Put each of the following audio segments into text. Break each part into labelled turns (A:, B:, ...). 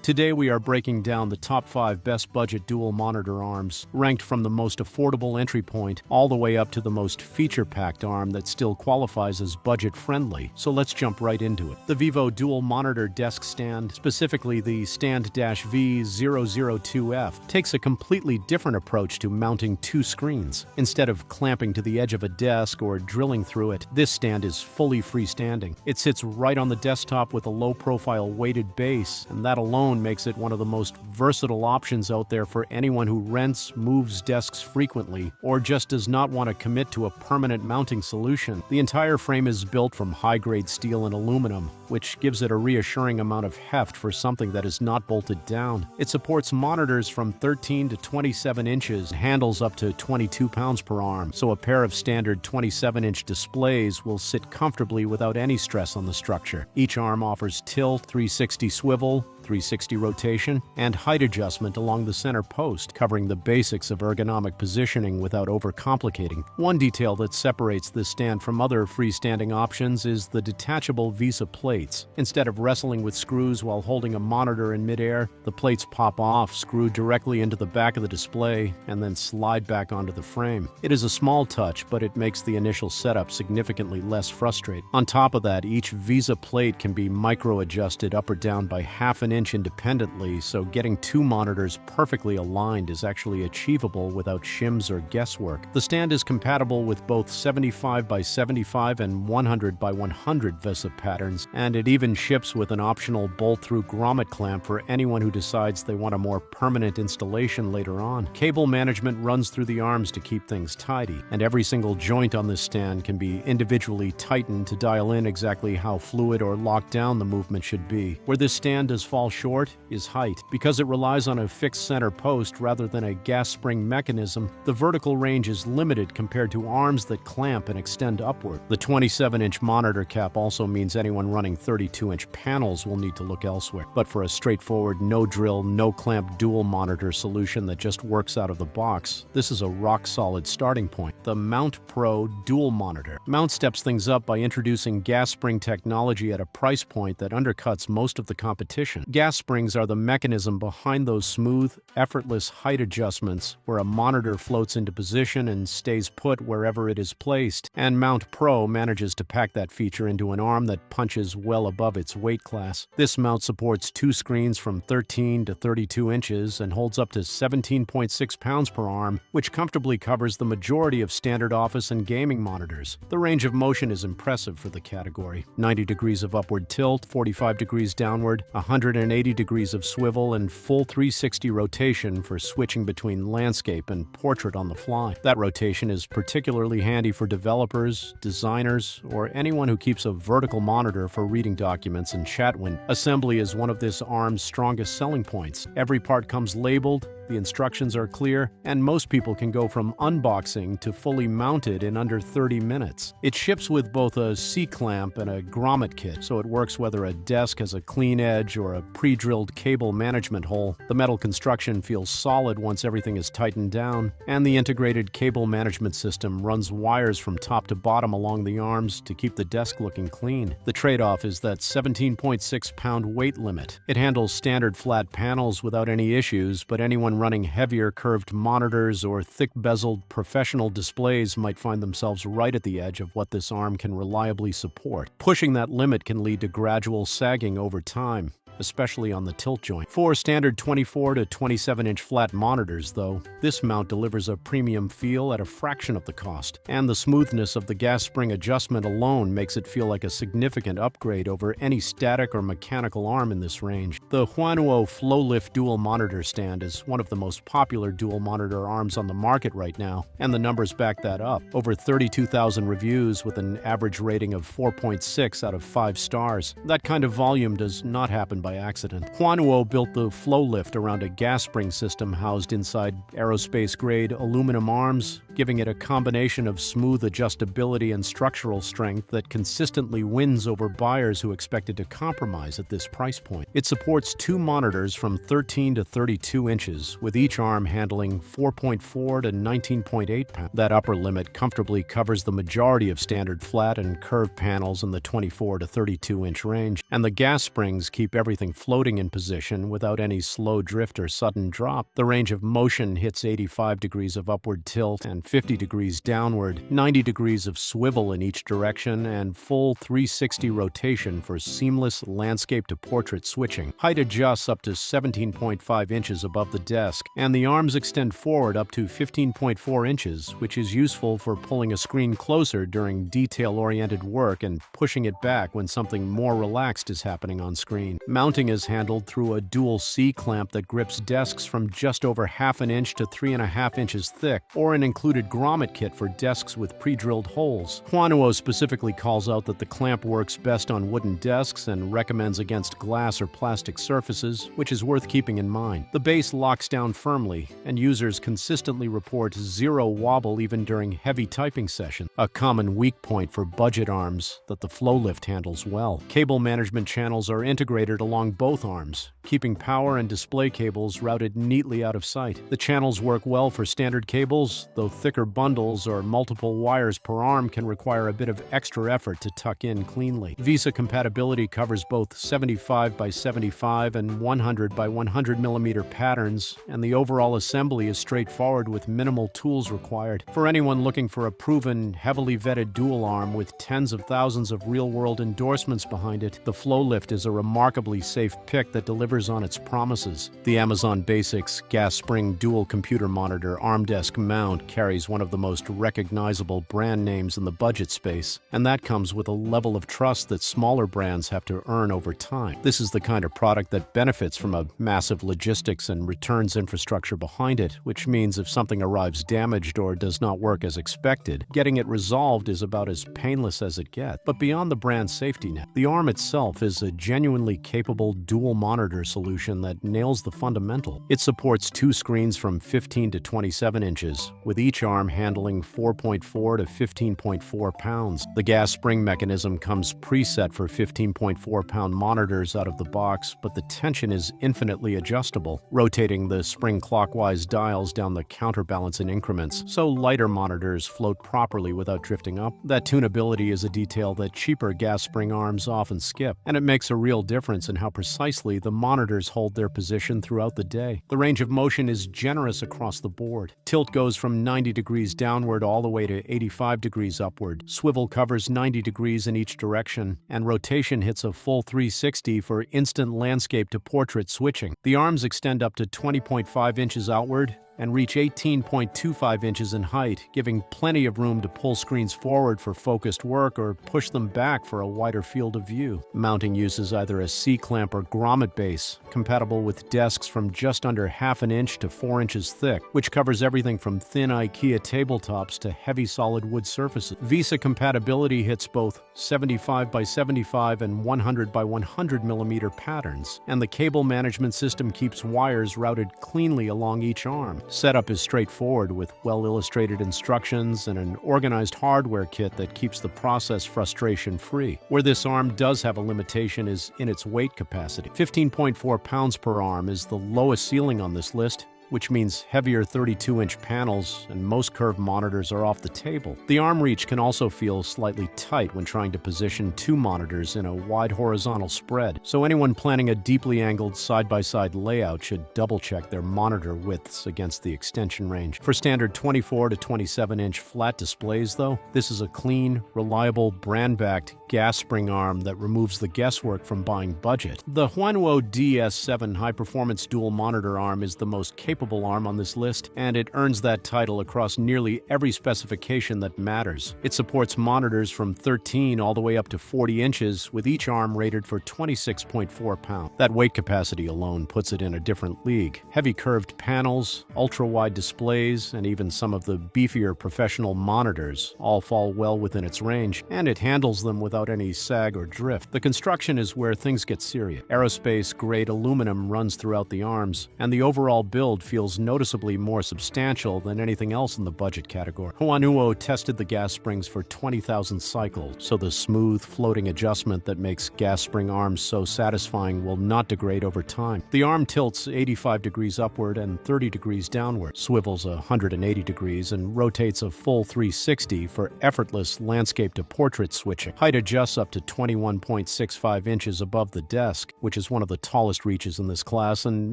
A: Today we are breaking down the top 5 best budget dual monitor arms, ranked from the most affordable entry point all the way up to the most feature-packed arm that still qualifies as budget-friendly. So let's jump right into it. The Vivo dual monitor desk stand, specifically the Stand-V002F, takes a completely different approach to mounting two screens. Instead of clamping to the edge of a desk or drilling through it, this stand is fully freestanding. It sits right on the desktop with a low-profile weighted base, and that alone makes it one of the most versatile options out there for anyone who rents, moves desks frequently, or just does not want to commit to a permanent mounting solution. The entire frame is built from high-grade steel and aluminum, which gives it a reassuring amount of heft for something that is not bolted down. It supports monitors from 13 to 27 inches and handles up to 22 pounds per arm, so a pair of standard 27-inch displays will sit comfortably without any stress on the structure. Each arm offers tilt, 360 swivel, 360 rotation, and height adjustment along the center post, covering the basics of ergonomic positioning without overcomplicating. One detail that separates this stand from other freestanding options is the detachable VISA plates. Instead of wrestling with screws while holding a monitor in midair, the plates pop off, screw directly into the back of the display, and then slide back onto the frame. It is a small touch, but it makes the initial setup significantly less frustrating. On top of that, each VISA plate can be micro-adjusted up or down by half an inch independently, so getting two monitors perfectly aligned is actually achievable without shims or guesswork. The stand is compatible with both 75 by 75 and 100 by 100 VISA patterns, and it even ships with an optional bolt-through grommet clamp for anyone who decides they want a more permanent installation later on. Cable management runs through the arms to keep things tidy, and every single joint on this stand can be individually tightened to dial in exactly how fluid or locked down the movement should be. Where this stand does fall short is height. Because it relies on a fixed center post rather than a gas spring mechanism, the vertical range is limited compared to arms that clamp and extend upward. The 27-inch monitor cap also means anyone running 32-inch panels will need to look elsewhere. But for a straightforward, no-drill, no-clamp dual monitor solution that just works out of the box, this is a rock-solid starting point. The Mount Pro dual monitor. Mount steps things up by introducing gas spring technology at a price point that undercuts most of the competition. Gas springs are the mechanism behind those smooth, effortless height adjustments where a monitor floats into position and stays put wherever it is placed, and Mount Pro manages to pack that feature into an arm that punches well above its weight class. This mount supports two screens from 13 to 32 inches and holds up to 17.6 pounds per arm, which comfortably covers the majority of standard office and gaming monitors. The range of motion is impressive for the category. 90 degrees of upward tilt, 45 degrees downward, 180 degrees of swivel, and full 360 rotation for switching between landscape and portrait on the fly. That rotation is particularly handy for developers, designers, or anyone who keeps a vertical monitor for reading documents and chat windows. Assembly is one of this arm's strongest selling points. Every part comes labeled, the instructions are clear, and most people can go from unboxing to fully mounted in under 30 minutes. It ships with both a C-clamp and a grommet kit, so it works whether a desk has a clean edge or a pre-drilled cable management hole. The metal construction feels solid once everything is tightened down, and the integrated cable management system runs wires from top to bottom along the arms to keep the desk looking clean. The trade-off is that 17.6-pound weight limit. It handles standard flat panels without any issues, but anyone running heavier curved monitors or thick-bezeled professional displays might find themselves right at the edge of what this arm can reliably support. Pushing that limit can lead to gradual sagging over time, especially on the tilt joint. For standard 24 to 27-inch flat monitors, though, this mount delivers a premium feel at a fraction of the cost, and the smoothness of the gas spring adjustment alone makes it feel like a significant upgrade over any static or mechanical arm in this range. The Huanuo FlowLift dual monitor stand is one of the most popular dual monitor arms on the market right now, and the numbers back that up. Over 32,000 reviews with an average rating of 4.6 out of 5 stars. That kind of volume does not happen by accident. Huanuo built the FlowLift around a gas spring system housed inside aerospace-grade aluminum arms giving it a combination of smooth adjustability and structural strength that consistently wins over buyers who expected to compromise at this price point. It supports two monitors from 13 to 32 inches, with each arm handling 4.4 to 19.8 pounds. That upper limit comfortably covers the majority of standard flat and curved panels in the 24 to 32 inch range, and the gas springs keep everything floating in position without any slow drift or sudden drop. The range of motion hits 85 degrees of upward tilt and 50 degrees downward, 90 degrees of swivel in each direction, and full 360 rotation for seamless landscape to portrait switching. Height adjusts up to 17.5 inches above the desk, and the arms extend forward up to 15.4 inches, which is useful for pulling a screen closer during detail-oriented work and pushing it back when something more relaxed is happening on screen. Mounting is handled through a dual C-clamp that grips desks from just over half an inch to 3.5 inches thick, or an included grommet kit for desks with pre-drilled holes. Huanuo specifically calls out that the clamp works best on wooden desks and recommends against glass or plastic surfaces, which is worth keeping in mind. The base locks down firmly, and users consistently report zero wobble even during heavy typing sessions, a common weak point for budget arms that the flow lift handles well. Cable management channels are integrated along both arms, keeping power and display cables routed neatly out of sight. The channels work well for standard cables, though thicker bundles or multiple wires per arm can require a bit of extra effort to tuck in cleanly. VESA compatibility covers both 75 by 75 and 100 by 100 millimeter patterns, and the overall assembly is straightforward with minimal tools required. For anyone looking for a proven, heavily vetted dual arm with tens of thousands of real-world endorsements behind it, the Flow Lift is a remarkably safe pick that delivers on its promises. The Amazon Basics gas spring dual computer monitor arm desk mount carries one of the most recognizable brand names in the budget space, and that comes with a level of trust that smaller brands have to earn over time. This is the kind of product that benefits from a massive logistics and returns infrastructure behind it, which means if something arrives damaged or does not work as expected, getting it resolved is about as painless as it gets. But beyond the brand safety net, the arm itself is a genuinely capable dual monitor solution that nails the fundamental. It supports two screens from 15 to 27 inches, with each arm handling 4.4 to 15.4 pounds. The gas spring mechanism comes preset for 15.4 pound monitors out of the box, but the tension is infinitely adjustable, rotating the spring clockwise dials down the counterbalance in increments, so lighter monitors float properly without drifting up. That tunability is a detail that cheaper gas spring arms often skip, and it makes a real difference in how precisely the monitors hold their position throughout the day. The range of motion is generous across the board. Tilt goes from 90 degrees downward all the way to 85 degrees upward. Swivel covers 90 degrees in each direction, and rotation hits a full 360 for instant landscape to portrait switching. The arms extend up to 20.5 inches outward and reach 18.25 inches in height, giving plenty of room to pull screens forward for focused work or push them back for a wider field of view. Mounting uses either a C-clamp or grommet base, compatible with desks from just under half an inch to 4 inches thick, which covers everything from thin IKEA tabletops to heavy solid wood surfaces. VESA compatibility hits both 75 by 75 and 100 by 100 millimeter patterns, and the cable management system keeps wires routed cleanly along each arm. Setup is straightforward with well-illustrated instructions and an organized hardware kit that keeps the process frustration-free. Where this arm does have a limitation is in its weight capacity. 15.4 pounds per arm is the lowest ceiling on this list, which means heavier 32-inch panels and most curved monitors are off the table. The arm reach can also feel slightly tight when trying to position two monitors in a wide horizontal spread, so anyone planning a deeply angled side-by-side layout should double-check their monitor widths against the extension range. For standard 24 to 27-inch flat displays, though, this is a clean, reliable, brand-backed gas spring arm that removes the guesswork from buying budget. The Huanuo DS7 high-performance dual monitor arm is the most capable arm on this list, and it earns that title across nearly every specification that matters. It supports monitors from 13 all the way up to 40 inches, with each arm rated for 26.4 pounds. That weight capacity alone puts it in a different league. Heavy curved panels, ultra-wide displays, and even some of the beefier professional monitors all fall well within its range, and it handles them without any sag or drift. The construction is where things get serious. Aerospace-grade aluminum runs throughout the arms, and the overall build feels noticeably more substantial than anything else in the budget category. Huanuo tested the gas springs for 20,000 cycles, so the smooth, floating adjustment that makes gas spring arms so satisfying will not degrade over time. The arm tilts 85 degrees upward and 30 degrees downward, swivels 180 degrees, and rotates a full 360 for effortless landscape to portrait switching. Height adjusts up to 21.65 inches above the desk, which is one of the tallest reaches in this class, and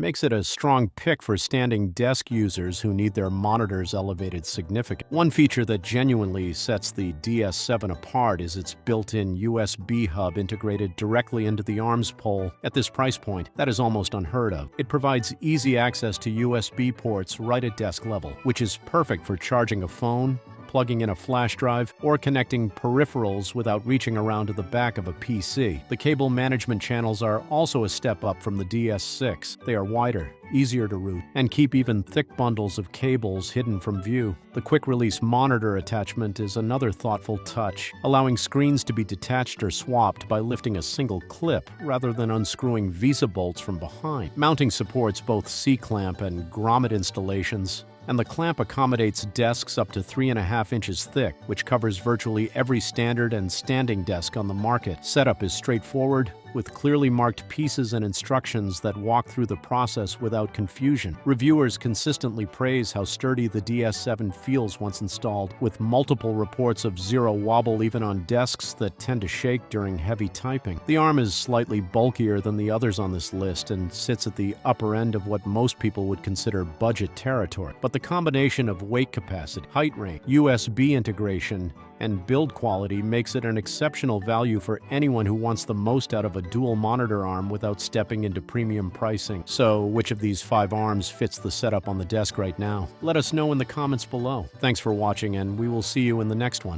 A: makes it a strong pick for standing desk users who need their monitors elevated significantly. One feature that genuinely sets the DS7 apart is its built-in USB hub integrated directly into the arms pole. At this price point, that is almost unheard of. It provides easy access to USB ports right at desk level, which is perfect for charging a phone, plugging in a flash drive, or connecting peripherals without reaching around to the back of a PC. The cable management channels are also a step up from the DS6. They are wider, easier to route, and keep even thick bundles of cables hidden from view. The quick-release monitor attachment is another thoughtful touch, allowing screens to be detached or swapped by lifting a single clip rather than unscrewing VISA bolts from behind. Mounting supports both C-clamp and grommet installations, and the clamp accommodates desks up to 3.5 inches thick, which covers virtually every standard and standing desk on the market. Setup is straightforward, with clearly marked pieces and instructions that walk through the process without confusion. Reviewers consistently praise how sturdy the DS7 feels once installed, with multiple reports of zero wobble even on desks that tend to shake during heavy typing. The arm is slightly bulkier than the others on this list and sits at the upper end of what most people would consider budget territory. But the combination of weight capacity, height range, USB integration, and build quality makes it an exceptional value for anyone who wants the most out of a dual monitor arm without stepping into premium pricing. So, which of these 5 arms fits the setup on the desk right now? Let us know in the comments below. Thanks for watching, and we will see you in the next one.